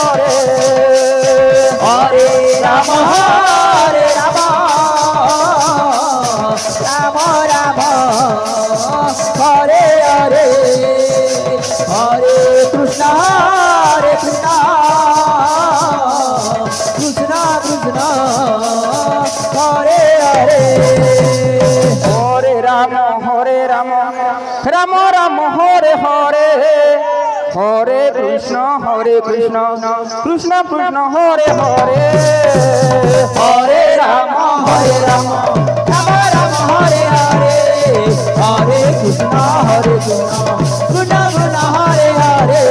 Hare Hare Ram Ram Ram Hare Hare Hare Krishna Krishna Krishna Hare Hare Hare Ram Ram Ram Hare Hare Hare Krishna Krishna Krishna Hare Hare Hare Ram Ram Ram Hare Hare Hare Krishna Krishna Krishna Hare Hare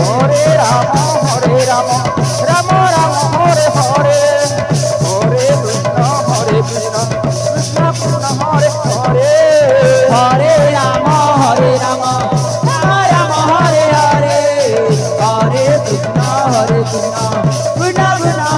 Hare Ram Ram Ram Hare Hare Hare Krishna Krishna Krishna Hare Hare Hare Ram Ram Ram Hare Hare Hare Krishna Krishna Krishna